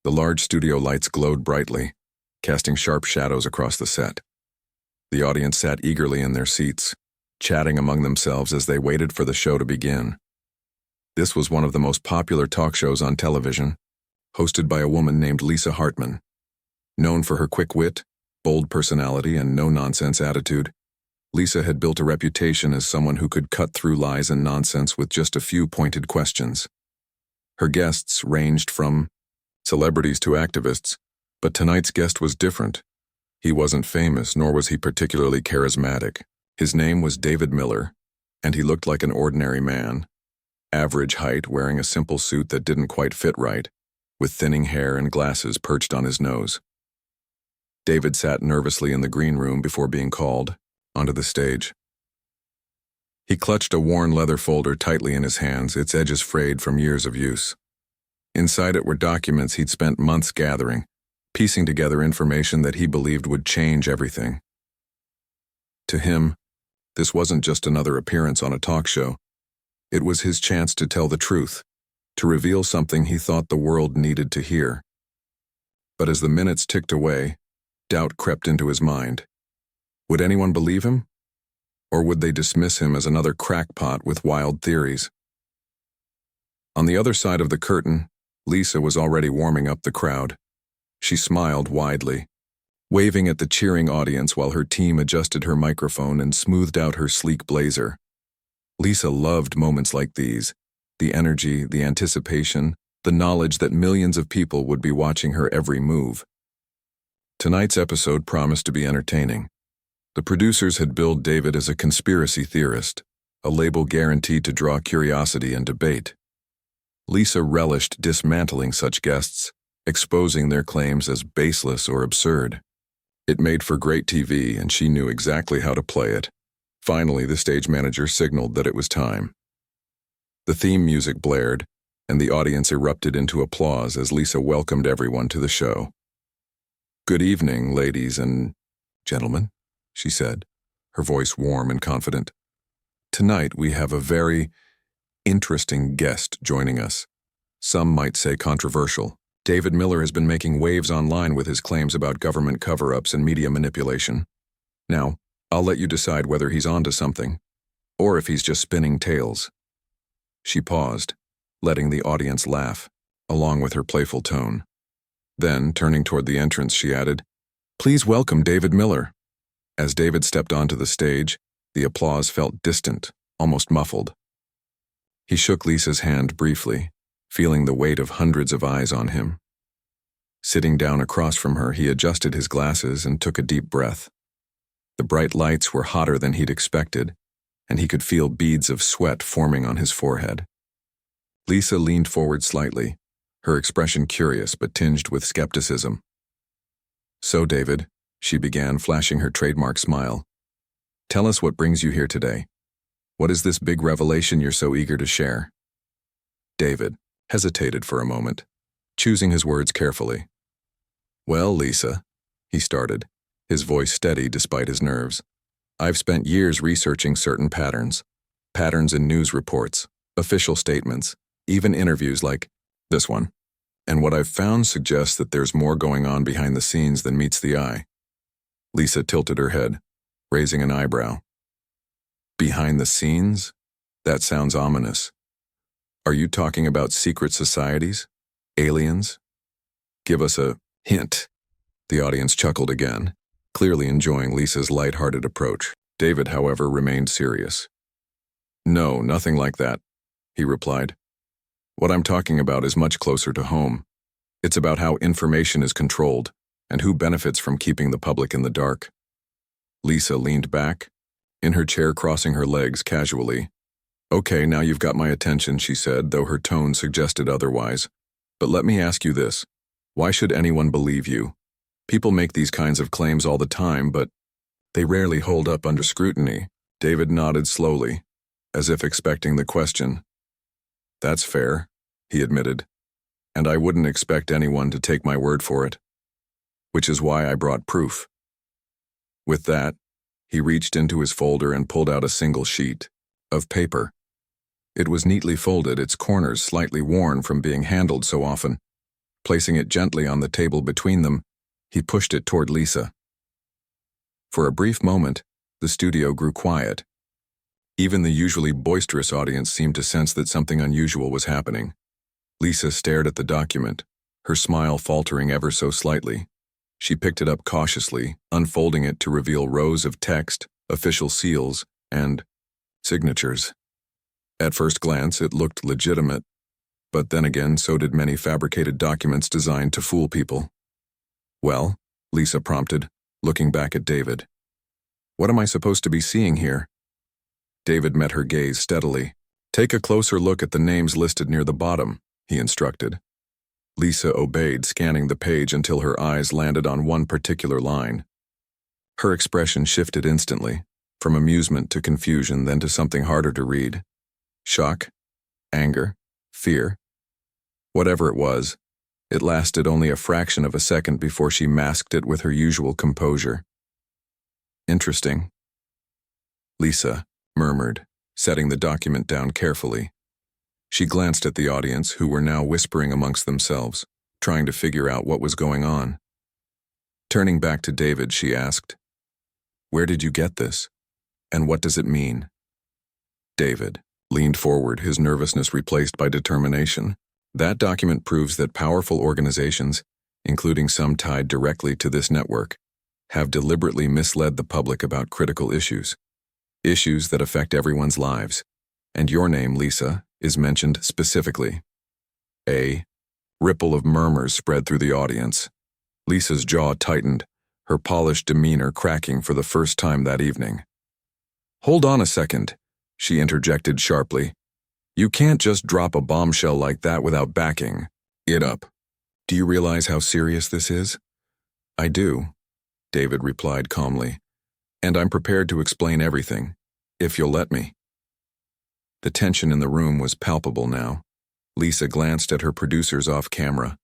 The large studio lights glowed brightly, casting sharp shadows across the set. The audience sat eagerly in their seats, chatting among themselves as they waited for the show to begin. This was one of the most popular talk shows on television, hosted by a woman named Lisa Hartman. Known for her quick wit, bold personality, and no-nonsense attitude, Lisa had built a reputation as someone who could cut through lies and nonsense with just a few pointed questions. Her guests ranged from celebrities to activists, but tonight's guest was different. He wasn't famous, nor was he particularly charismatic. His name was David Miller, and he looked like an ordinary man. Average height, wearing a simple suit that didn't quite fit right, with thinning hair and glasses perched on his nose. David sat nervously in the green room before being called onto the stage. He clutched a worn leather folder tightly in his hands, its edges frayed from years of use. Inside it were documents he'd spent months gathering, piecing together information that he believed would change everything. To him, this wasn't just another appearance on a talk show. It was his chance to tell the truth, to reveal something he thought the world needed to hear. But as the minutes ticked away, doubt crept into his mind. Would anyone believe him? Or would they dismiss him as another crackpot with wild theories? On the other side of the curtain, Lisa was already warming up the crowd. She smiled widely, waving at the cheering audience while her team adjusted her microphone and smoothed out her sleek blazer. Lisa loved moments like these, the energy, the anticipation, the knowledge that millions of people would be watching her every move. Tonight's episode promised to be entertaining. The producers had billed David as a conspiracy theorist, a label guaranteed to draw curiosity and debate. Lisa relished dismantling such guests, exposing their claims as baseless or absurd. It made for great TV, and she knew exactly how to play it. Finally, the stage manager signaled that it was time. The theme music blared, and the audience erupted into applause as Lisa welcomed everyone to the show. "Good evening, ladies and gentlemen," she said, her voice warm and confident. "Tonight we have a very interesting guest joining us. Some might say controversial. David Miller has been making waves online with his claims about government cover-ups and media manipulation. Now, I'll let you decide whether he's onto something, or if he's just spinning tales." She paused, letting the audience laugh, along with her playful tone. Then, turning toward the entrance, she added, "Please welcome David Miller." As David stepped onto the stage, the applause felt distant, almost muffled. He shook Lisa's hand briefly, feeling the weight of hundreds of eyes on him. Sitting down across from her, he adjusted his glasses and took a deep breath. The bright lights were hotter than he'd expected, and he could feel beads of sweat forming on his forehead. Lisa leaned forward slightly, her expression curious but tinged with skepticism. "So, David," she began, flashing her trademark smile, "tell us what brings you here today. What is this big revelation you're so eager to share?" David hesitated for a moment, choosing his words carefully. "Well, Lisa," he started, his voice steady despite his nerves, "I've spent years researching certain patterns in news reports, official statements, even interviews like this one. And what I've found suggests that there's more going on behind the scenes than meets the eye." Lisa tilted her head, raising an eyebrow. "Behind the scenes? That sounds ominous. Are you talking about secret societies? Aliens? Give us a hint." The audience chuckled again, clearly enjoying Lisa's light-hearted approach. David, however, remained serious. "No, nothing like that," he replied. "What I'm talking about is much closer to home. It's about how information is controlled and who benefits from keeping the public in the dark." Lisa leaned back, in her chair crossing her legs casually. "Okay, now you've got my attention," she said, though her tone suggested otherwise. "But let me ask you this. Why should anyone believe you? People make these kinds of claims all the time, but they rarely hold up under scrutiny." David nodded slowly, as if expecting the question. "That's fair," he admitted, "and I wouldn't expect anyone to take my word for it. Which is why I brought proof." With that, he reached into his folder and pulled out a single sheet of paper. It was neatly folded, its corners slightly worn from being handled so often. Placing it gently on the table between them, he pushed it toward Lisa. For a brief moment, the studio grew quiet. Even the usually boisterous audience seemed to sense that something unusual was happening. Lisa stared at the document, her smile faltering ever so slightly. She picked it up cautiously, unfolding it to reveal rows of text, official seals, and signatures. At first glance, it looked legitimate, but then again, so did many fabricated documents designed to fool people. "Well," Lisa prompted, looking back at David. "What am I supposed to be seeing here?" David met her gaze steadily. "Take a closer look at the names listed near the bottom," he instructed. Lisa obeyed, scanning the page until her eyes landed on one particular line. Her expression shifted instantly, from amusement to confusion, then to something harder to read. Shock? Anger? Fear? Whatever it was, it lasted only a fraction of a second before she masked it with her usual composure. "Interesting," Lisa murmured, setting the document down carefully. She glanced at the audience, who were now whispering amongst themselves, trying to figure out what was going on. Turning back to David, she asked, "Where did you get this? And what does it mean?" David leaned forward, his nervousness replaced by determination. "That document proves that powerful organizations, including some tied directly to this network, have deliberately misled the public about critical issues that affect everyone's lives. And your name, Lisa, is mentioned specifically." A ripple of murmurs spread through the audience. Lisa's jaw tightened, her polished demeanor cracking for the first time that evening. "Hold on a second," she interjected sharply. "You can't just drop a bombshell like that without backing it up. Do you realize how serious this is?" "I do," David replied calmly, "and I'm prepared to explain everything, if you'll let me." The tension in the room was palpable now. Lisa glanced at her producers off camera,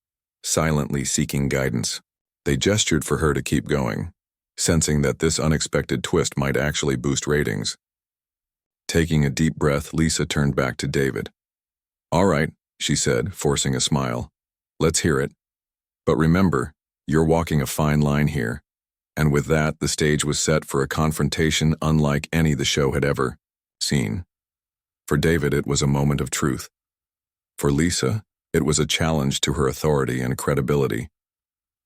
silently seeking guidance. They gestured for her to keep going, sensing that this unexpected twist might actually boost ratings. Taking a deep breath, Lisa turned back to David. "All right," she said, forcing a smile. "Let's hear it. But remember, you're walking a fine line here." And with that, the stage was set for a confrontation unlike any the show had ever seen. For David, it was a moment of truth. For Lisa, it was a challenge to her authority and credibility.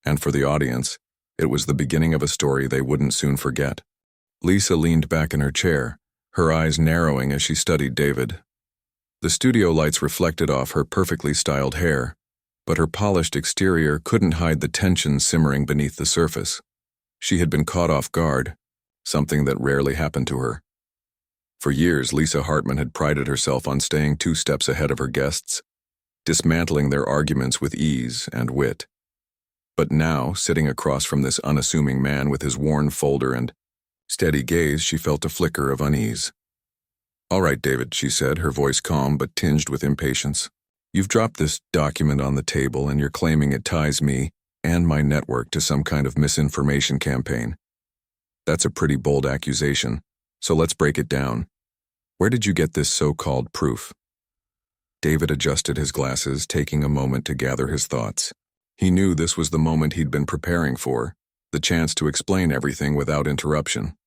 And for the audience, it was the beginning of a story they wouldn't soon forget. Lisa leaned back in her chair, her eyes narrowing as she studied David. The studio lights reflected off her perfectly styled hair, but her polished exterior couldn't hide the tension simmering beneath the surface. She had been caught off guard, something that rarely happened to her. For years, Lisa Hartman had prided herself on staying 2 steps ahead of her guests, dismantling their arguments with ease and wit. But now, sitting across from this unassuming man with his worn folder and steady gaze, she felt a flicker of unease. "All right, David," she said, her voice calm but tinged with impatience. "You've dropped this document on the table and you're claiming it ties me and my network to some kind of misinformation campaign. That's a pretty bold accusation, so let's break it down. Where did you get this so-called proof?" David adjusted his glasses, taking a moment to gather his thoughts. He knew this was the moment he'd been preparing for, the chance to explain everything without interruption.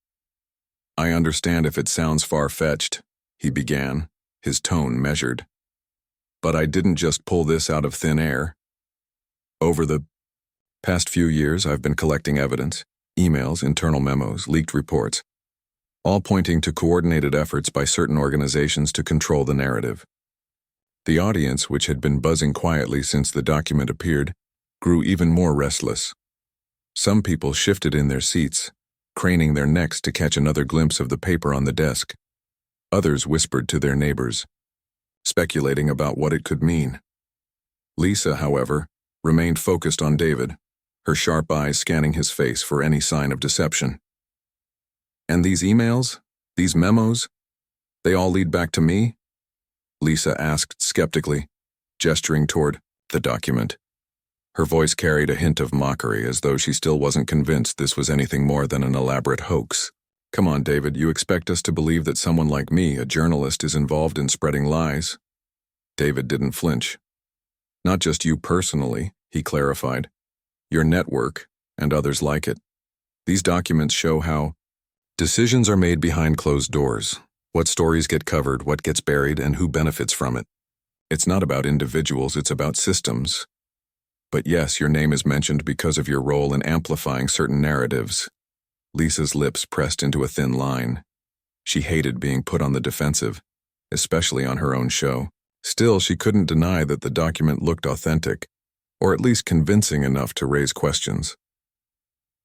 "I understand if it sounds far-fetched," he began, his tone measured. "But I didn't just pull this out of thin air. Over the past few years, I've been collecting evidence, emails, internal memos, leaked reports, all pointing to coordinated efforts by certain organizations to control the narrative." The audience, which had been buzzing quietly since the document appeared, grew even more restless. Some people shifted in their seats, craning their necks to catch another glimpse of the paper on the desk. Others whispered to their neighbors, speculating about what it could mean. Lisa, however, remained focused on David, her sharp eyes scanning his face for any sign of deception. "And these emails? These memos? They all lead back to me?" Lisa asked skeptically, gesturing toward the document. Her voice carried a hint of mockery, as though she still wasn't convinced this was anything more than an elaborate hoax. "Come on, David, you expect us to believe that someone like me, a journalist, is involved in spreading lies?" David didn't flinch. "Not just you personally," he clarified. Your network, and others like it. These documents show how decisions are made behind closed doors, what stories get covered, what gets buried, and who benefits from it. It's not about individuals, it's about systems. But yes, your name is mentioned because of your role in amplifying certain narratives. Lisa's lips pressed into a thin line. She hated being put on the defensive, especially on her own show. Still, she couldn't deny that the document looked authentic, or at least convincing enough to raise questions.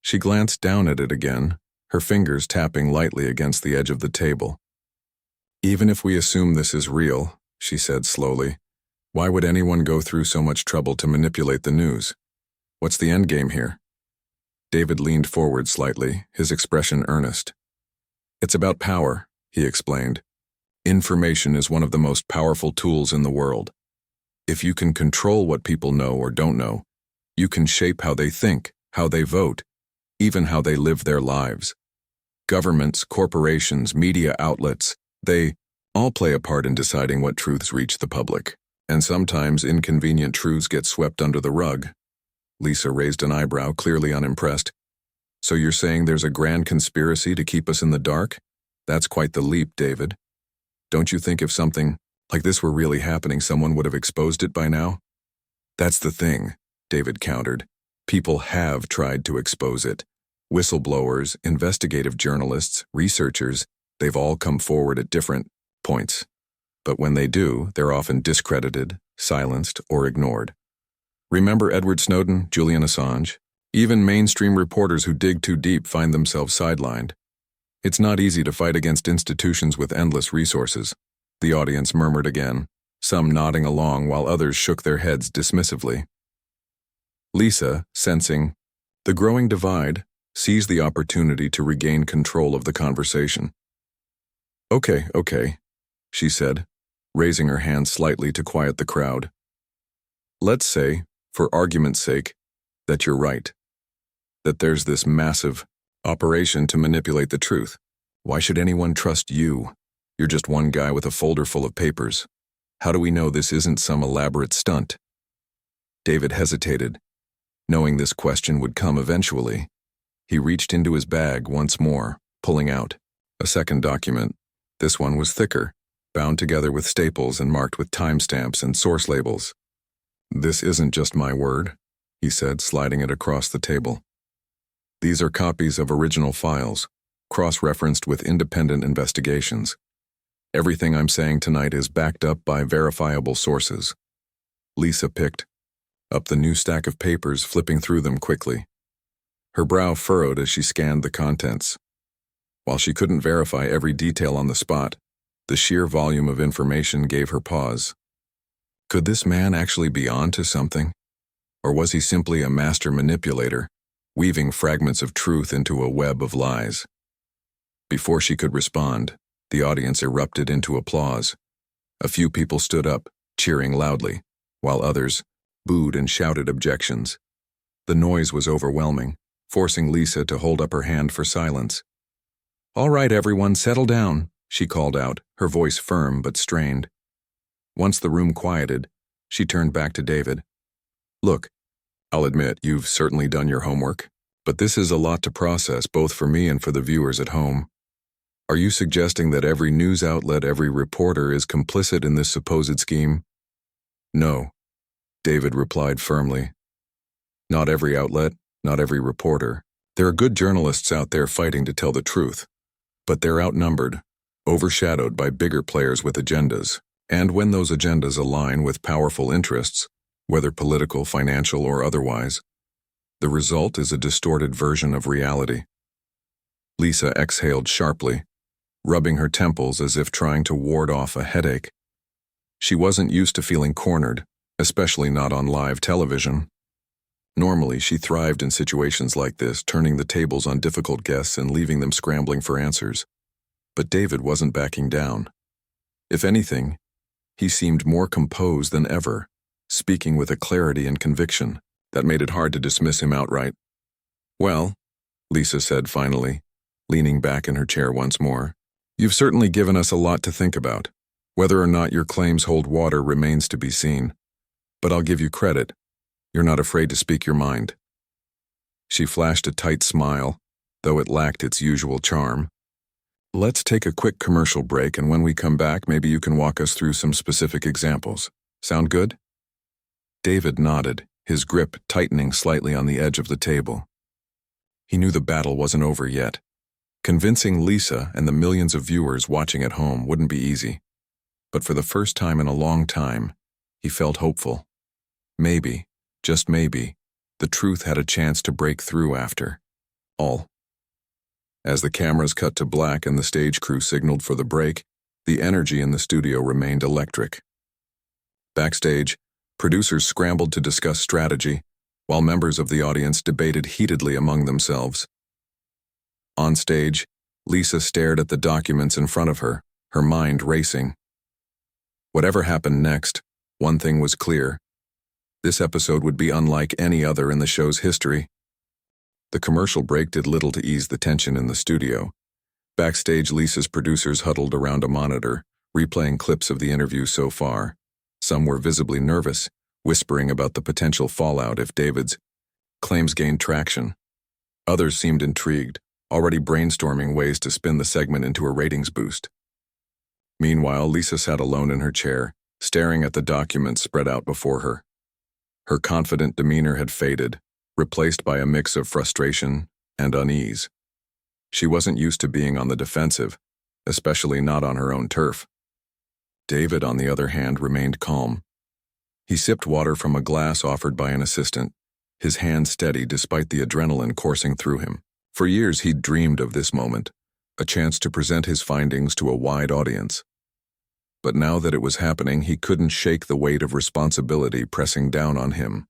She glanced down at it again, her fingers tapping lightly against the edge of the table. Even if we assume this is real, she said slowly, why would anyone go through so much trouble to manipulate the news? What's the end game here? David leaned forward slightly, his expression earnest. It's about power, he explained. Information is one of the most powerful tools in the world. If you can control what people know or don't know, you can shape how they think, how they vote, even how they live their lives. Governments, corporations, media outlets, they all play a part in deciding what truths reach the public. And sometimes inconvenient truths get swept under the rug. Lisa raised an eyebrow, clearly unimpressed. So you're saying there's a grand conspiracy to keep us in the dark? That's quite the leap, David. Don't you think if something like this were really happening, someone would have exposed it by now? That's the thing, David countered. People have tried to expose it. Whistleblowers, investigative journalists, researchers, they've all come forward at different points. But when they do, they're often discredited, silenced, or ignored. Remember Edward Snowden, Julian Assange? Even mainstream reporters who dig too deep find themselves sidelined. It's not easy to fight against institutions with endless resources. The audience murmured again, some nodding along while others shook their heads dismissively. Lisa, sensing the growing divide, seized the opportunity to regain control of the conversation. Okay, she said, raising her hand slightly to quiet the crowd. Let's say, for argument's sake, that you're right. That there's this massive operation to manipulate the truth. Why should anyone trust you? You're just one guy with a folder full of papers. How do we know this isn't some elaborate stunt? David hesitated, knowing this question would come eventually. He reached into his bag once more, pulling out a second document. This one was thicker, bound together with staples and marked with timestamps and source labels. This isn't just my word, he said, sliding it across the table. These are copies of original files, cross-referenced with independent investigations. Everything I'm saying tonight is backed up by verifiable sources. Lisa picked up the new stack of papers, flipping through them quickly. Her brow furrowed as she scanned the contents. While she couldn't verify every detail on the spot, the sheer volume of information gave her pause. Could this man actually be on to something? Or was he simply a master manipulator, weaving fragments of truth into a web of lies? Before she could respond, the audience erupted into applause. A few people stood up, cheering loudly, while others booed and shouted objections. The noise was overwhelming, forcing Lisa to hold up her hand for silence. All right, everyone, settle down, she called out, her voice firm but strained. Once the room quieted, she turned back to David. Look, I'll admit you've certainly done your homework, but this is a lot to process both for me and for the viewers at home. Are you suggesting that every news outlet, every reporter is complicit in this supposed scheme? No, David replied firmly. Not every outlet, not every reporter. There are good journalists out there fighting to tell the truth, but they're outnumbered, overshadowed by bigger players with agendas. And when those agendas align with powerful interests, whether political, financial, or otherwise, the result is a distorted version of reality. Lisa exhaled sharply, rubbing her temples as if trying to ward off a headache. She wasn't used to feeling cornered, especially not on live television. Normally, she thrived in situations like this, turning the tables on difficult guests and leaving them scrambling for answers. But David wasn't backing down. If anything, he seemed more composed than ever, speaking with a clarity and conviction that made it hard to dismiss him outright. Well, Lisa said finally, leaning back in her chair once more, you've certainly given us a lot to think about. Whether or not your claims hold water remains to be seen. But I'll give you credit. You're not afraid to speak your mind." She flashed a tight smile, though it lacked its usual charm. "Let's take a quick commercial break, and when we come back, maybe you can walk us through some specific examples. Sound good?" David nodded, his grip tightening slightly on the edge of the table. He knew the battle wasn't over yet. Convincing Lisa and the millions of viewers watching at home wouldn't be easy. But for the first time in a long time, he felt hopeful. Maybe, just maybe, the truth had a chance to break through after all. As the cameras cut to black and the stage crew signaled for the break, the energy in the studio remained electric. Backstage, producers scrambled to discuss strategy, while members of the audience debated heatedly among themselves. On stage, Lisa stared at the documents in front of her, her mind racing. Whatever happened next, one thing was clear. This episode would be unlike any other in the show's history. The commercial break did little to ease the tension in the studio. Backstage, Lisa's producers huddled around a monitor, replaying clips of the interview so far. Some were visibly nervous, whispering about the potential fallout if David's claims gained traction. Others seemed intrigued, already brainstorming ways to spin the segment into a ratings boost. Meanwhile, Lisa sat alone in her chair, staring at the documents spread out before her. Her confident demeanor had faded, replaced by a mix of frustration and unease. She wasn't used to being on the defensive, especially not on her own turf. David, on the other hand, remained calm. He sipped water from a glass offered by an assistant, his hand steady despite the adrenaline coursing through him. For years he'd dreamed of this moment, a chance to present his findings to a wide audience. But now that it was happening, he couldn't shake the weight of responsibility pressing down on him.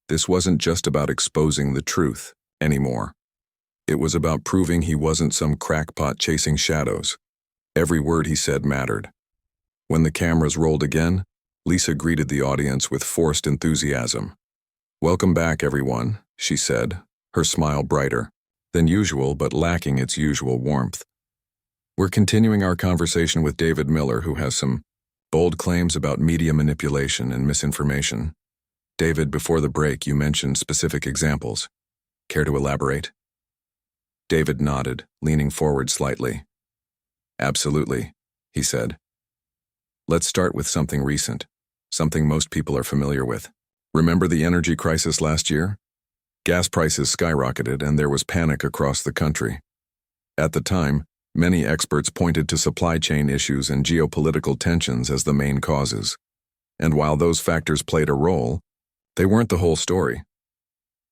This wasn't just about exposing the truth anymore. It was about proving he wasn't some crackpot chasing shadows. Every word he said mattered. When the cameras rolled again, Lisa greeted the audience with forced enthusiasm. "Welcome back, everyone," she said, her smile brighter than usual but lacking its usual warmth. "We're continuing our conversation with David Miller, who has some bold claims about media manipulation and misinformation. David, before the break, you mentioned specific examples. Care to elaborate?" David nodded, leaning forward slightly. "Absolutely," he said. "Let's start with something recent, something most people are familiar with. Remember the energy crisis last year? Gas prices skyrocketed and there was panic across the country. At the time, many experts pointed to supply chain issues and geopolitical tensions as the main causes. And while those factors played a role, they weren't the whole story."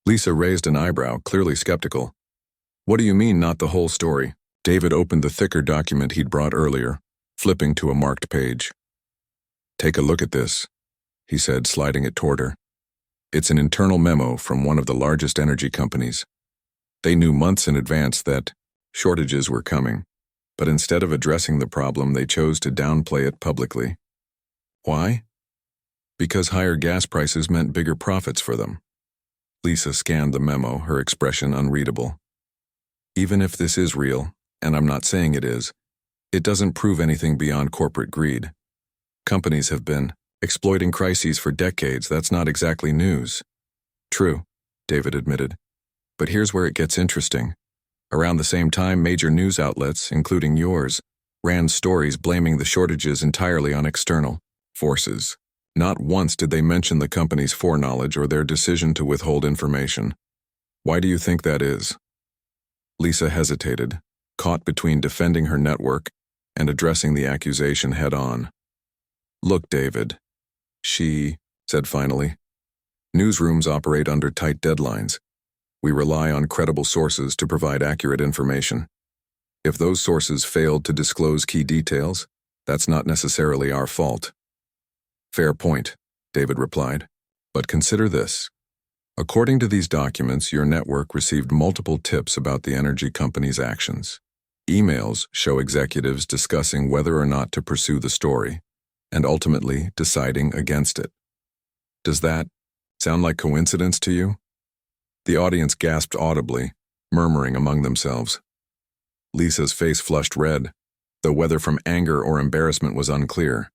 Lisa raised an eyebrow, clearly skeptical. "What do you mean, not the whole story?" David opened the thicker document he'd brought earlier, flipping to a marked page. "Take a look at this," he said, sliding it toward her. "It's an internal memo from one of the largest energy companies. They knew months in advance that shortages were coming, but instead of addressing the problem, they chose to downplay it publicly. Why? Because higher gas prices meant bigger profits for them." Lisa scanned the memo, her expression unreadable. "Even if this is real, and I'm not saying it is, it doesn't prove anything beyond corporate greed. Companies have been exploiting crises for decades. That's not exactly news." "True," David admitted. "But here's where it gets interesting. Around the same time, major news outlets, including yours, ran stories blaming the shortages entirely on external forces. Not once did they mention the company's foreknowledge or their decision to withhold information. Why do you think that is?" Lisa hesitated, caught between defending her network and addressing the accusation head-on. "Look, David," she said finally, "newsrooms operate under tight deadlines. We rely on credible sources to provide accurate information. If those sources failed to disclose key details, that's not necessarily our fault." "Fair point," David replied. "But consider this. According to these documents, your network received multiple tips about the energy company's actions. Emails show executives discussing whether or not to pursue the story, and ultimately deciding against it. Does that sound like coincidence to you?" The audience gasped audibly, murmuring among themselves. Lisa's face flushed red, though whether from anger or embarrassment was unclear.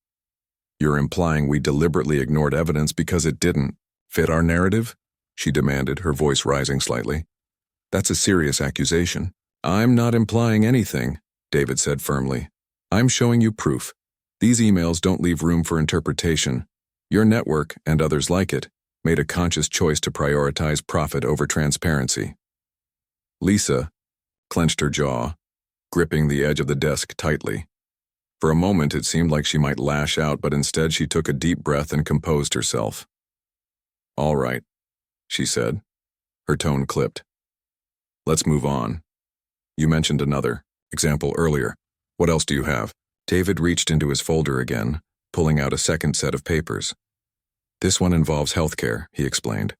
"You're implying we deliberately ignored evidence because it didn't Fit our narrative? She demanded, her voice rising slightly. That's a serious accusation. I'm not implying anything, David said firmly. I'm showing you proof. These emails don't leave room for interpretation. Your network, and others like it, made a conscious choice to prioritize profit over transparency. Lisa clenched her jaw, gripping the edge of the desk tightly. For a moment it seemed like she might lash out, but instead she took a deep breath and composed herself. All right, she said. Her tone clipped. Let's move on. You mentioned another example earlier. What else do you have? David reached into his folder again, pulling out a second set of papers. This one involves healthcare, he explained.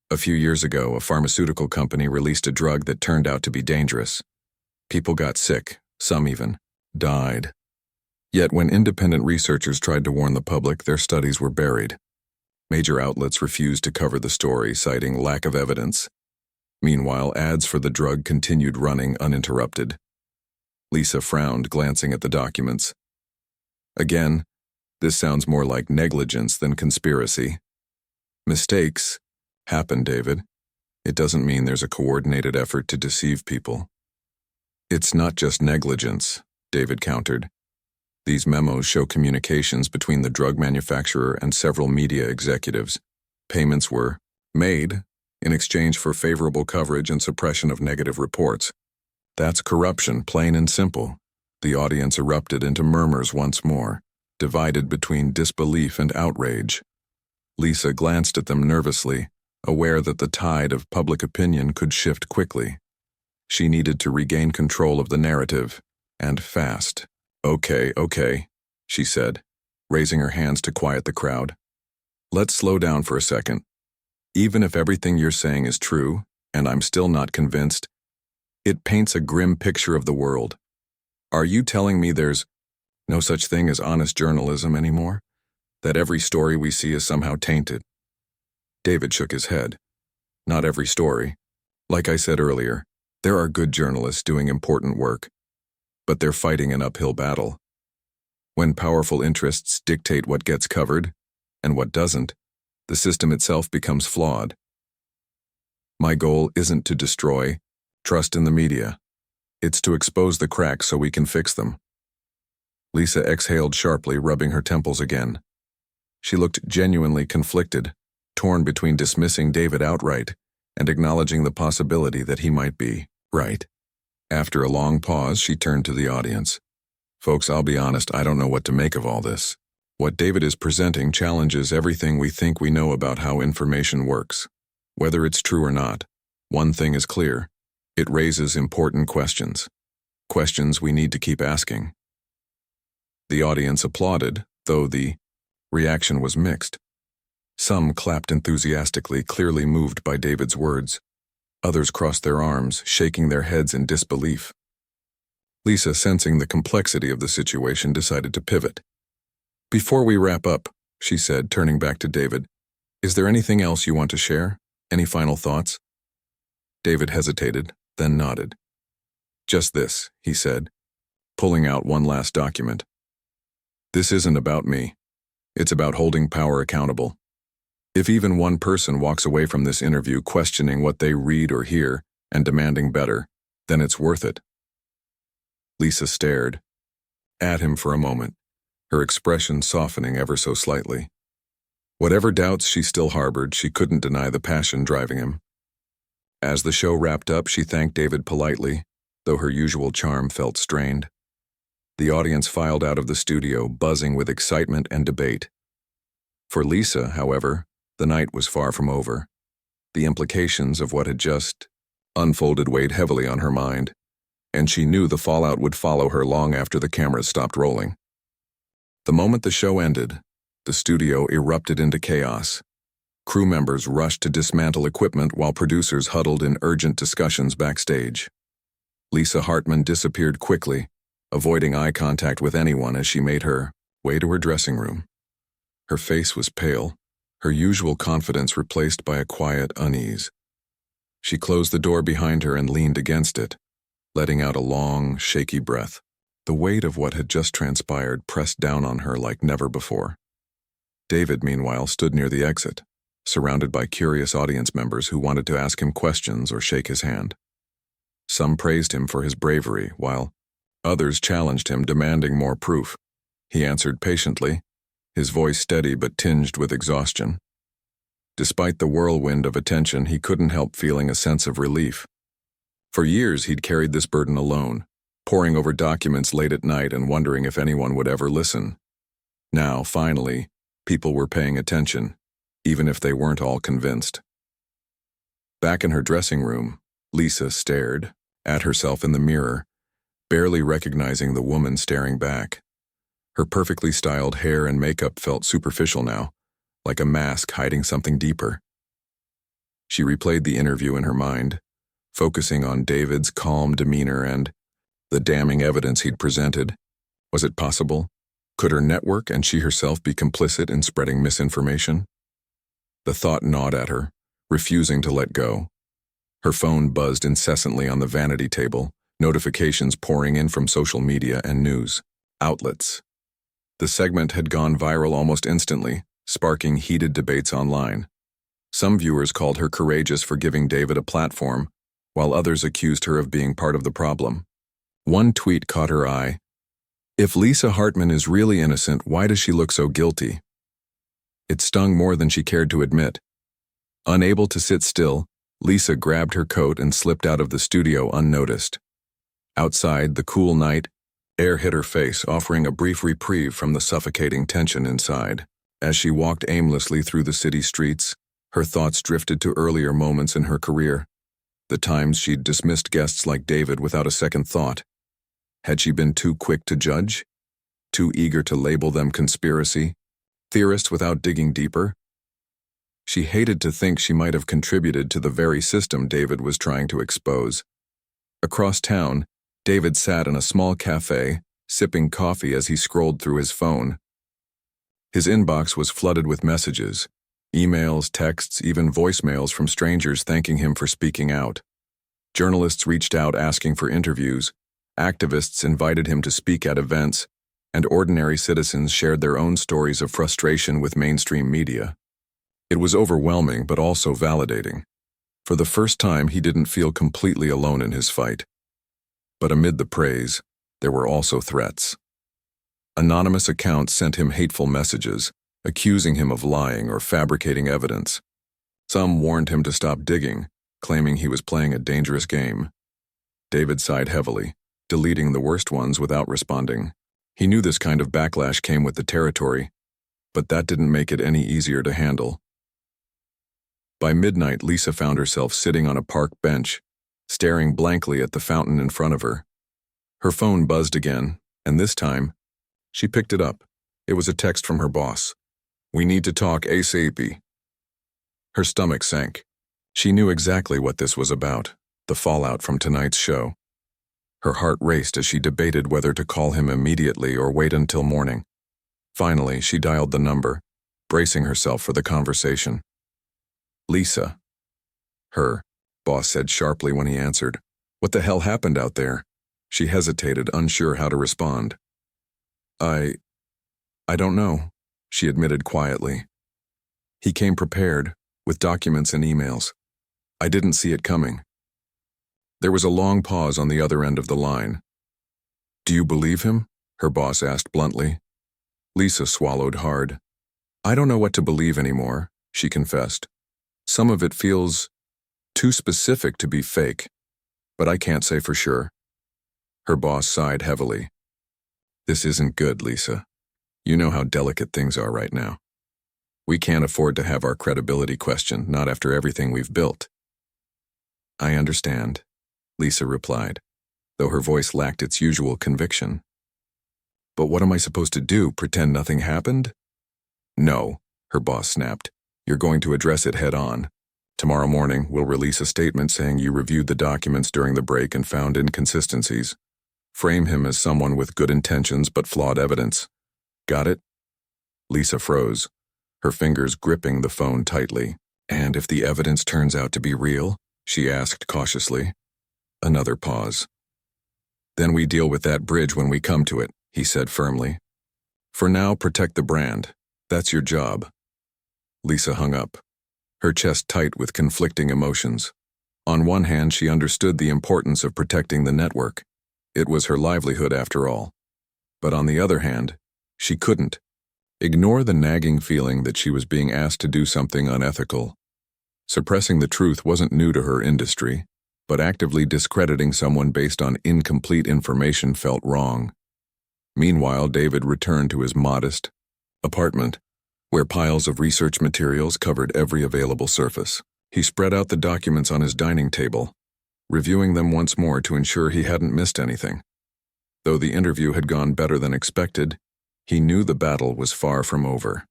A few years ago, a pharmaceutical company released a drug that turned out to be dangerous. People got sick, some even died. Yet when independent researchers tried to warn the public, their studies were buried. Major outlets refused to cover the story, citing lack of evidence. Meanwhile, ads for the drug continued running uninterrupted. Lisa frowned, glancing at the documents. Again, this sounds more like negligence than conspiracy. Mistakes happen, David. It doesn't mean there's a coordinated effort to deceive people. It's not just negligence, David countered. These memos show communications between the drug manufacturer and several media executives. Payments were made in exchange for favorable coverage and suppression of negative reports. That's corruption, plain and simple. The audience erupted into murmurs once more, divided between disbelief and outrage. Lisa glanced at them nervously, aware that the tide of public opinion could shift quickly. She needed to regain control of the narrative, and fast. Okay, she said, raising her hands to quiet the crowd. Let's slow down for a second. Even if everything you're saying is true, and I'm still not convinced, it paints a grim picture of the world. Are you telling me there's no such thing as honest journalism anymore? That every story we see is somehow tainted? David shook his head. Not every story. Like I said earlier, there are good journalists doing important work, but they're fighting an uphill battle. When powerful interests dictate what gets covered, and what doesn't, the system itself becomes flawed. My goal isn't to destroy trust in the media. It's to expose the cracks so we can fix them. Lisa exhaled sharply, rubbing her temples again. She looked genuinely conflicted, torn between dismissing David outright and acknowledging the possibility that he might be right. After a long pause, she turned to the audience. Folks, I'll be honest, I don't know what to make of all this. What David is presenting challenges everything we think we know about how information works. Whether it's true or not, one thing is clear. It raises important questions. Questions we need to keep asking. The audience applauded, though the reaction was mixed. Some clapped enthusiastically, clearly moved by David's words. Others crossed their arms, shaking their heads in disbelief. Lisa, sensing the complexity of the situation, decided to pivot. Before we wrap up, she said, turning back to David, is there anything else you want to share? Any final thoughts? David hesitated, then nodded. Just this, he said, pulling out one last document. This isn't about me. It's about holding power accountable. If even one person walks away from this interview questioning what they read or hear and demanding better, then it's worth it. Lisa stared at him for a moment, her expression softening ever so slightly. Whatever doubts she still harbored, she couldn't deny the passion driving him. As the show wrapped up, she thanked David politely, though her usual charm felt strained. The audience filed out of the studio, buzzing with excitement and debate. For Lisa, however, the night was far from over. The implications of what had just unfolded weighed heavily on her mind, and she knew the fallout would follow her long after the cameras stopped rolling. The moment the show ended, the studio erupted into chaos. Crew members rushed to dismantle equipment while producers huddled in urgent discussions backstage. Lisa Hartman disappeared quickly, avoiding eye contact with anyone as she made her way to her dressing room. Her face was pale, her usual confidence replaced by a quiet unease. She closed the door behind her and leaned against it, letting out a long, shaky breath. The weight of what had just transpired pressed down on her like never before. David, meanwhile, stood near the exit, surrounded by curious audience members who wanted to ask him questions or shake his hand. Some praised him for his bravery, while others challenged him, demanding more proof. He answered patiently, his voice steady but tinged with exhaustion. Despite the whirlwind of attention, he couldn't help feeling a sense of relief. For years, he'd carried this burden alone, poring over documents late at night and wondering if anyone would ever listen. Now, finally, people were paying attention, even if they weren't all convinced. Back in her dressing room, Lisa stared at herself in the mirror, barely recognizing the woman staring back. Her perfectly styled hair and makeup felt superficial now, like a mask hiding something deeper. She replayed the interview in her mind, focusing on David's calm demeanor and the damning evidence he'd presented. Was it possible? Could her network and she herself be complicit in spreading misinformation? The thought gnawed at her, refusing to let go. Her phone buzzed incessantly on the vanity table, notifications pouring in from social media and news outlets. The segment had gone viral almost instantly, sparking heated debates online. Some viewers called her courageous for giving David a platform, while others accused her of being part of the problem. One tweet caught her eye. "If Lisa Hartman is really innocent, why does she look so guilty?" It stung more than she cared to admit. Unable to sit still, Lisa grabbed her coat and slipped out of the studio unnoticed. Outside, the cool night air hit her face, offering a brief reprieve from the suffocating tension inside. As she walked aimlessly through the city streets, her thoughts drifted to earlier moments in her career, the times she'd dismissed guests like David without a second thought. Had she been too quick to judge? Too eager to label them conspiracy theorists without digging deeper? She hated to think she might have contributed to the very system David was trying to expose. Across town, David sat in a small cafe, sipping coffee as he scrolled through his phone. His inbox was flooded with messages, emails, texts, even voicemails from strangers thanking him for speaking out. Journalists reached out asking for interviews, activists invited him to speak at events, and ordinary citizens shared their own stories of frustration with mainstream media. It was overwhelming but also validating. For the first time, he didn't feel completely alone in his fight. But amid the praise, there were also threats. Anonymous accounts sent him hateful messages, accusing him of lying or fabricating evidence. Some warned him to stop digging, claiming he was playing a dangerous game. David sighed heavily, deleting the worst ones without responding. He knew this kind of backlash came with the territory, but that didn't make it any easier to handle. By midnight, Lisa found herself sitting on a park bench, staring blankly at the fountain in front of her. Her phone buzzed again, and this time, she picked it up. It was a text from her boss. "We need to talk ASAP." Her stomach sank. She knew exactly what this was about, the fallout from tonight's show. Her heart raced as she debated whether to call him immediately or wait until morning. Finally, she dialed the number, bracing herself for the conversation. "Lisa." Her boss said sharply when he answered. "What the hell happened out there?" She hesitated, unsure how to respond. I don't know," she admitted quietly. He came prepared, with documents and emails. I didn't see it coming. There was a long pause on the other end of the line. "Do you believe him?" her boss asked bluntly. Lisa swallowed hard. "I don't know what to believe anymore," she confessed. "Some of it feels too specific to be fake, but I can't say for sure." Her boss sighed heavily. "This isn't good, Lisa. You know how delicate things are right now. We can't afford to have our credibility questioned, not after everything we've built." "I understand," Lisa replied, though her voice lacked its usual conviction. "But what am I supposed to do, pretend nothing happened?" "No," her boss snapped. "You're going to address it head on. Tomorrow morning, we'll release a statement saying you reviewed the documents during the break and found inconsistencies. Frame him as someone with good intentions but flawed evidence. Got it?" Lisa froze, her fingers gripping the phone tightly. "And if the evidence turns out to be real?" she asked cautiously. Another pause. "Then we deal with that bridge when we come to it," he said firmly. "For now, protect the brand. That's your job." Lisa hung up. her chest tight with conflicting emotions. On one hand, she understood the importance of protecting the network. It was her livelihood after all. But on the other hand, she couldn't ignore the nagging feeling that she was being asked to do something unethical. Suppressing the truth wasn't new to her industry, but actively discrediting someone based on incomplete information felt wrong. Meanwhile, David returned to his modest apartment, where piles of research materials covered every available surface. He spread out the documents on his dining table, reviewing them once more to ensure he hadn't missed anything. Though the interview had gone better than expected, he knew the battle was far from over.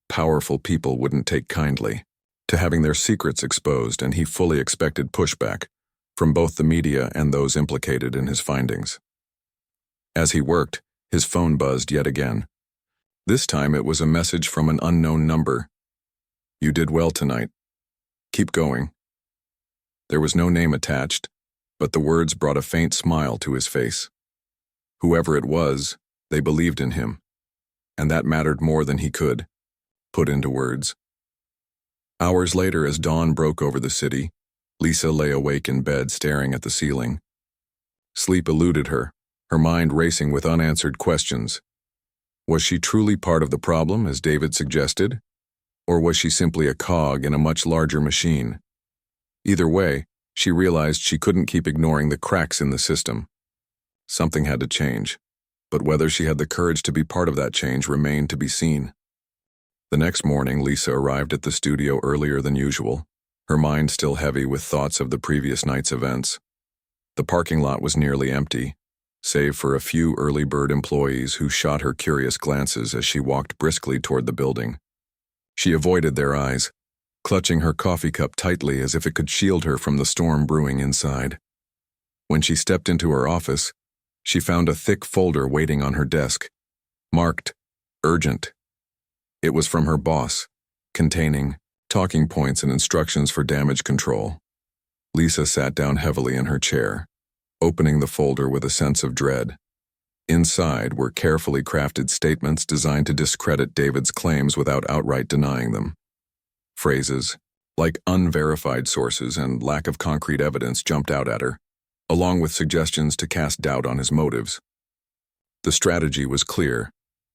Powerful people wouldn't take kindly to having their secrets exposed, and he fully expected pushback from both the media and those implicated in his findings. As he worked, his phone buzzed yet again. This time it was a message from an unknown number. "You did well tonight. Keep going." There was no name attached, but the words brought a faint smile to his face. Whoever it was, they believed in him, and that mattered more than he could put into words. Hours later, as dawn broke over the city, Lisa lay awake in bed staring at the ceiling. Sleep eluded her, her mind racing with unanswered questions. Was she truly part of the problem, as David suggested? Or was she simply a cog in a much larger machine? Either way, she realized she couldn't keep ignoring the cracks in the system. Something had to change, but whether she had the courage to be part of that change remained to be seen. The next morning, Lisa arrived at the studio earlier than usual, her mind still heavy with thoughts of the previous night's events. The parking lot was nearly empty, save for a few early bird employees who shot her curious glances as she walked briskly toward the building. She avoided their eyes, clutching her coffee cup tightly as if it could shield her from the storm brewing inside. When she stepped into her office, she found a thick folder waiting on her desk, marked urgent. It was from her boss, containing talking points and instructions for damage control. Lisa sat down heavily in her chair, opening the folder with a sense of dread. Inside were carefully crafted statements designed to discredit David's claims without outright denying them. Phrases like unverified sources and lack of concrete evidence jumped out at her, along with suggestions to cast doubt on his motives. The strategy was clear: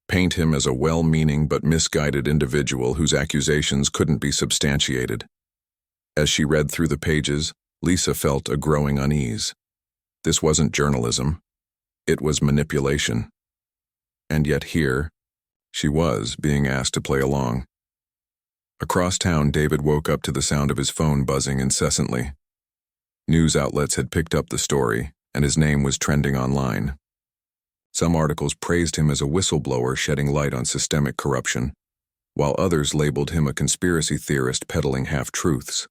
paint him as a well-meaning but misguided individual whose accusations couldn't be substantiated. As she read through the pages, Lisa felt a growing unease. This wasn't journalism. It was manipulation. And yet here, she was being asked to play along. Across town, David woke up to the sound of his phone buzzing incessantly. News outlets had picked up the story, and his name was trending online. Some articles praised him as a whistleblower shedding light on systemic corruption, while others labeled him a conspiracy theorist peddling half-truths.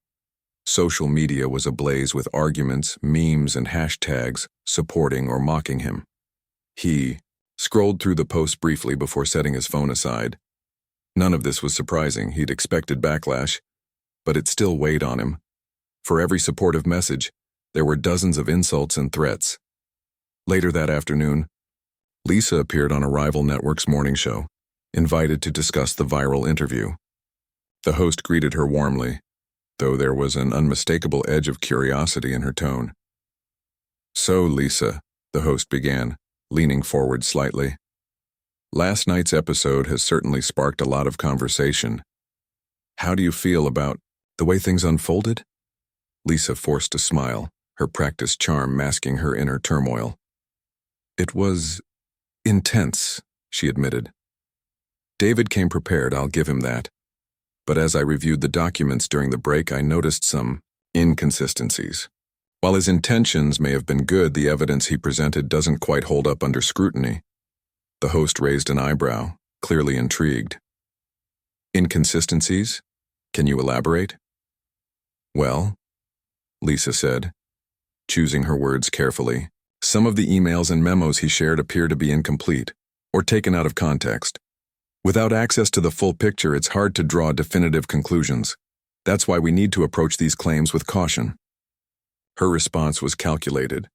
Social media was ablaze with arguments, memes, and hashtags supporting or mocking him. He scrolled through the posts briefly before setting his phone aside. None of this was surprising. He'd expected backlash, but it still weighed on him. For every supportive message, there were dozens of insults and threats. Later that afternoon, Lisa appeared on a rival network's morning show, invited to discuss the viral interview. The host greeted her warmly, though there was an unmistakable edge of curiosity in her tone. "So, Lisa," the host began, leaning forward slightly. "Last night's episode has certainly sparked a lot of conversation. How do you feel about the way things unfolded?" Lisa forced a smile, her practiced charm masking her inner turmoil. "It was intense," she admitted. "David came prepared, I'll give him that. But as I reviewed the documents during the break, I noticed some inconsistencies. While his intentions may have been good, the evidence he presented doesn't quite hold up under scrutiny." The host raised an eyebrow, clearly intrigued. "Inconsistencies? Can you elaborate?" "Well," Lisa said, choosing her words carefully, "some of the emails and memos he shared appear to be incomplete, or taken out of context. Without access to the full picture, it's hard to draw definitive conclusions. That's why we need to approach these claims with caution." Her response was calculated,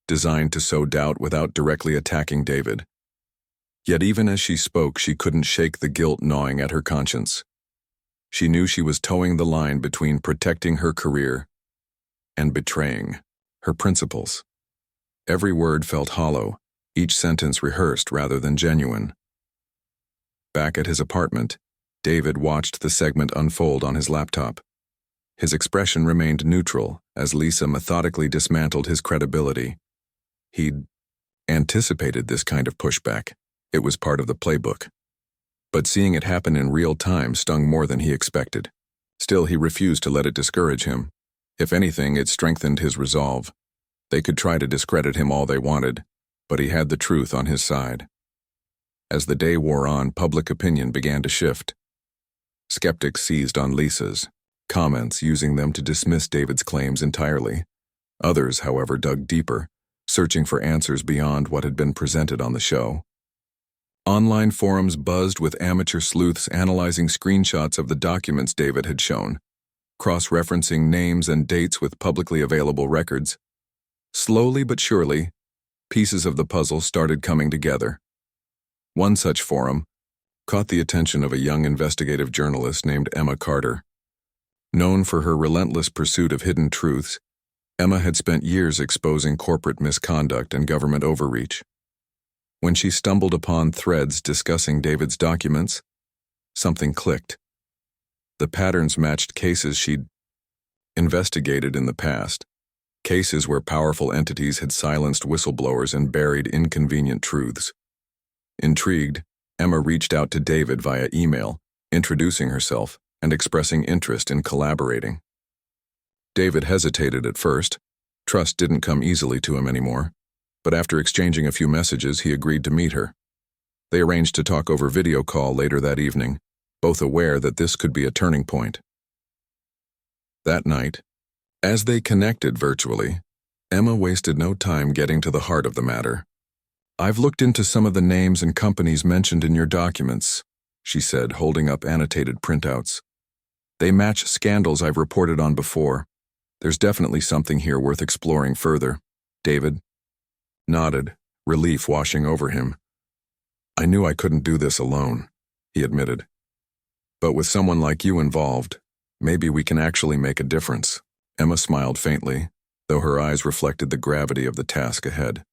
designed to sow doubt without directly attacking David. Yet even as she spoke, she couldn't shake the guilt gnawing at her conscience. She knew she was towing the line between protecting her career and betraying her principles. Every word felt hollow, each sentence rehearsed rather than genuine. Back at his apartment, David watched the segment unfold on his laptop. His expression remained neutral as Lisa methodically dismantled his credibility. He'd anticipated this kind of pushback. It was part of the playbook. But seeing it happen in real time stung more than he expected. Still, he refused to let it discourage him. If anything, it strengthened his resolve. They could try to discredit him all they wanted, but he had the truth on his side. As the day wore on, public opinion began to shift. Skeptics seized on Lisa's comments, using them to dismiss David's claims entirely. Others, however, dug deeper, searching for answers beyond what had been presented on the show. Online forums buzzed with amateur sleuths analyzing screenshots of the documents David had shown, cross-referencing names and dates with publicly available records. Slowly but surely, pieces of the puzzle started coming together. One such forum caught the attention of a young investigative journalist named Emma Carter. Known for her relentless pursuit of hidden truths, Emma had spent years exposing corporate misconduct and government overreach. When she stumbled upon threads discussing David's documents, something clicked. The patterns matched cases she'd investigated in the past, cases where powerful entities had silenced whistleblowers and buried inconvenient truths. Intrigued, Emma reached out to David via email, introducing herself and expressing interest in collaborating. David hesitated at first. Trust didn't come easily to him anymore, but after exchanging a few messages, he agreed to meet her. They arranged to talk over video call later that evening, both aware that this could be a turning point. That night, as they connected virtually, Emma wasted no time getting to the heart of the matter. "I've looked into some of the names and companies mentioned in your documents," she said, holding up annotated printouts. "They match scandals I've reported on before. There's definitely something here worth exploring further." David nodded, relief washing over him. "I knew I couldn't do this alone," he admitted. "But with someone like you involved, maybe we can actually make a difference." Emma smiled faintly, though her eyes reflected the gravity of the task ahead.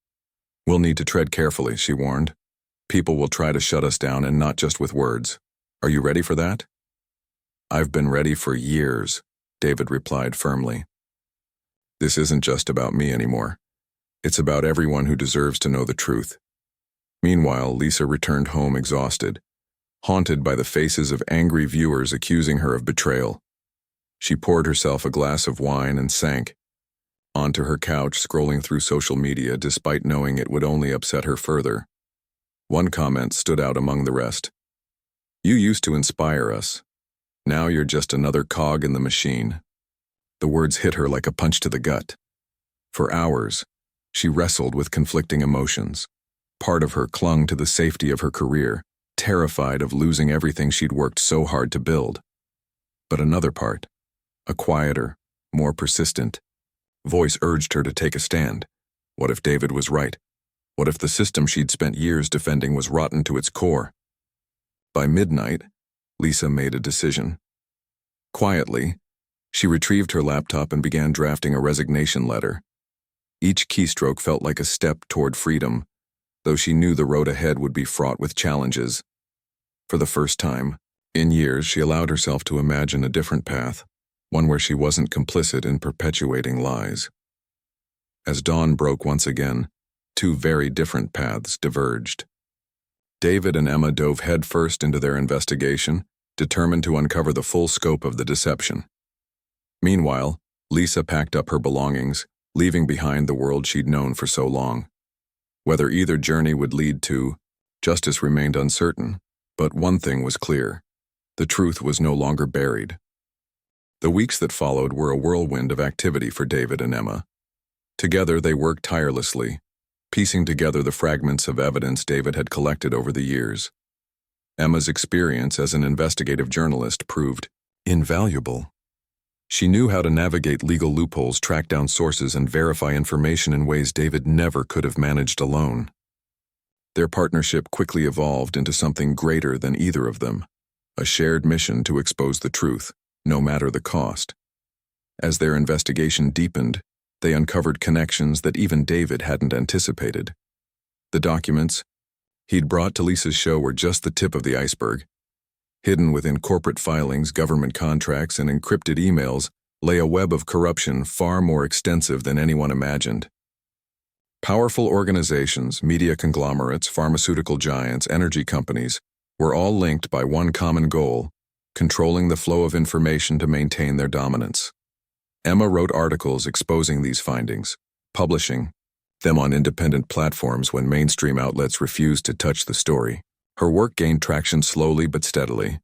"We'll need to tread carefully," she warned. "People will try to shut us down, and not just with words. Are you ready for that?" "I've been ready for years," David replied firmly. "This isn't just about me anymore. It's about everyone who deserves to know the truth." Meanwhile, Lisa returned home exhausted, haunted by the faces of angry viewers accusing her of betrayal. She poured herself a glass of wine and sank onto her couch, scrolling through social media despite knowing it would only upset her further. One comment stood out among the rest. "You used to inspire us. Now you're just another cog in the machine." The words hit her like a punch to the gut. For hours, she wrestled with conflicting emotions. Part of her clung to the safety of her career, terrified of losing everything she'd worked so hard to build. But another part, a quieter, more persistent voice, urged her to take a stand. What if David was right? What if the system she'd spent years defending was rotten to its core? By midnight, Lisa made a decision. Quietly, she retrieved her laptop and began drafting a resignation letter. Each keystroke felt like a step toward freedom, though she knew the road ahead would be fraught with challenges. For the first time in years, she allowed herself to imagine a different path, one where she wasn't complicit in perpetuating lies. As dawn broke once again, two very different paths diverged. David and Emma dove headfirst into their investigation, determined to uncover the full scope of the deception. Meanwhile, Lisa packed up her belongings, leaving behind the world she'd known for so long. Whether either journey would lead to justice remained uncertain, but one thing was clear: the truth was no longer buried. The weeks that followed were a whirlwind of activity for David and Emma. Together they worked tirelessly, piecing together the fragments of evidence David had collected over the years. Emma's experience as an investigative journalist proved invaluable. She knew how to navigate legal loopholes, track down sources, and verify information in ways David never could have managed alone. Their partnership quickly evolved into something greater than either of them: a shared mission to expose the truth, no matter the cost. As their investigation deepened, they uncovered connections that even David hadn't anticipated. The documents he'd brought to Lisa's show were just the tip of the iceberg. Hidden within corporate filings, government contracts, and encrypted emails lay a web of corruption far more extensive than anyone imagined. Powerful organizations, media conglomerates, pharmaceutical giants, energy companies were all linked by one common goal: controlling the flow of information to maintain their dominance. Emma wrote articles exposing these findings, publishing them on independent platforms when mainstream outlets refused to touch the story. Her work gained traction slowly but steadily,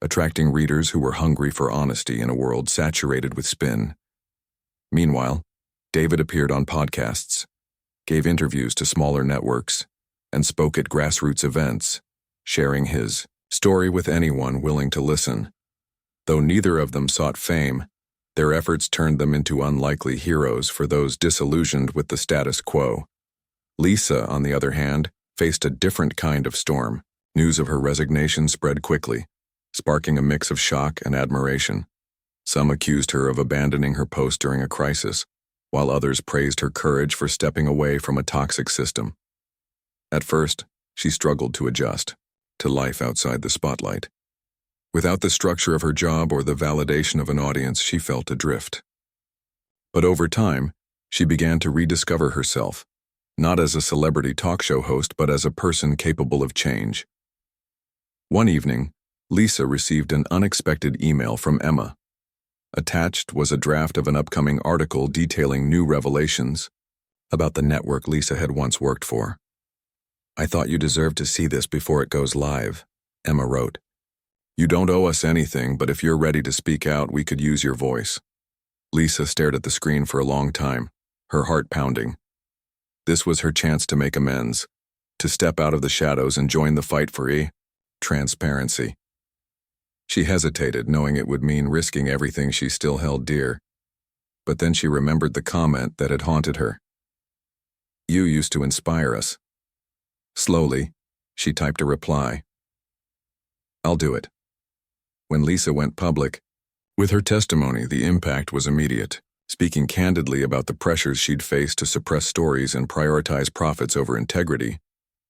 attracting readers who were hungry for honesty in a world saturated with spin. Meanwhile, David appeared on podcasts, gave interviews to smaller networks, and spoke at grassroots events, sharing his story with anyone willing to listen. Though neither of them sought fame, their efforts turned them into unlikely heroes for those disillusioned with the status quo. Lisa, on the other hand, faced a different kind of storm. News of her resignation spread quickly, sparking a mix of shock and admiration. Some accused her of abandoning her post during a crisis, while others praised her courage for stepping away from a toxic system. At first, she struggled to adjust to life outside the spotlight. Without the structure of her job or the validation of an audience, she felt adrift. But over time, she began to rediscover herself, not as a celebrity talk show host, but as a person capable of change. One evening, Lisa received an unexpected email from Emma. Attached was a draft of an upcoming article detailing new revelations about the network Lisa had once worked for. "I thought you deserved to see this before it goes live," Emma wrote. "You don't owe us anything, but if you're ready to speak out, we could use your voice." Lisa stared at the screen for a long time, her heart pounding. This was her chance to make amends, to step out of the shadows and join the fight for transparency. She hesitated, knowing it would mean risking everything she still held dear. But then she remembered the comment that had haunted her. "You used to inspire us." Slowly, she typed a reply. "I'll do it." When Lisa went public with her testimony, the impact was immediate. Speaking candidly about the pressures she'd faced to suppress stories and prioritize profits over integrity,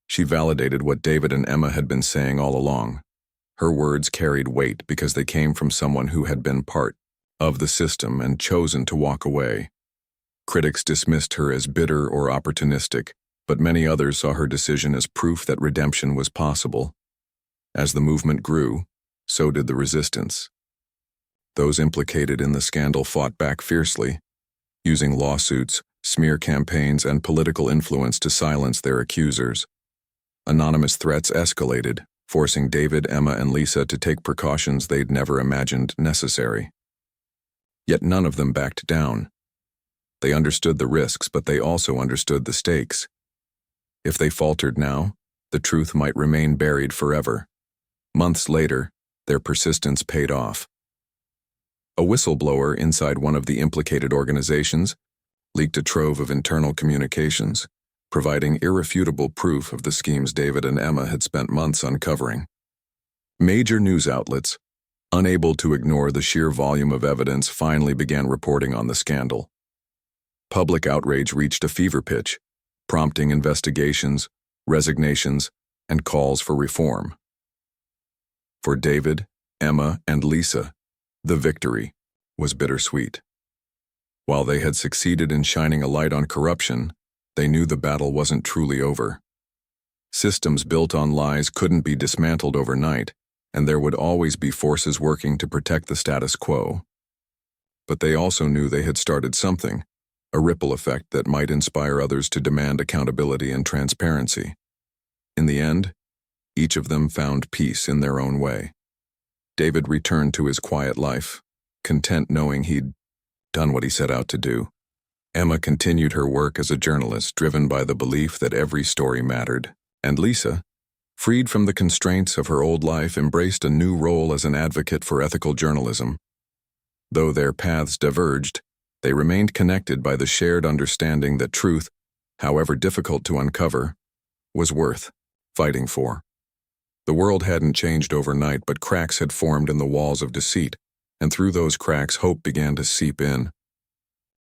she validated what David and Emma had been saying all along. Her words carried weight because they came from someone who had been part of the system and chosen to walk away. Critics dismissed her as bitter or opportunistic, but many others saw her decision as proof that redemption was possible. As the movement grew, so did the resistance. Those implicated in the scandal fought back fiercely, using lawsuits, smear campaigns, and political influence to silence their accusers. Anonymous threats escalated, forcing David, Emma, and Lisa to take precautions they'd never imagined necessary. Yet none of them backed down. They understood the risks, but they also understood the stakes. If they faltered now, the truth might remain buried forever. Months later, their persistence paid off. A whistleblower inside one of the implicated organizations leaked a trove of internal communications, providing irrefutable proof of the schemes David and Emma had spent months uncovering. Major news outlets, unable to ignore the sheer volume of evidence, finally began reporting on the scandal. Public outrage reached a fever pitch, prompting investigations, resignations, and calls for reform. For David, Emma, and Lisa, the victory was bittersweet. While they had succeeded in shining a light on corruption, they knew the battle wasn't truly over. Systems built on lies couldn't be dismantled overnight, and there would always be forces working to protect the status quo. But they also knew they had started something, a ripple effect that might inspire others to demand accountability and transparency. In the end, each of them found peace in their own way. David returned to his quiet life, content knowing he'd done what he set out to do. Emma continued her work as a journalist, driven by the belief that every story mattered. And Lisa, freed from the constraints of her old life, embraced a new role as an advocate for ethical journalism. Though their paths diverged, they remained connected by the shared understanding that truth, however difficult to uncover, was worth fighting for. The world hadn't changed overnight, but cracks had formed in the walls of deceit, and through those cracks hope began to seep in.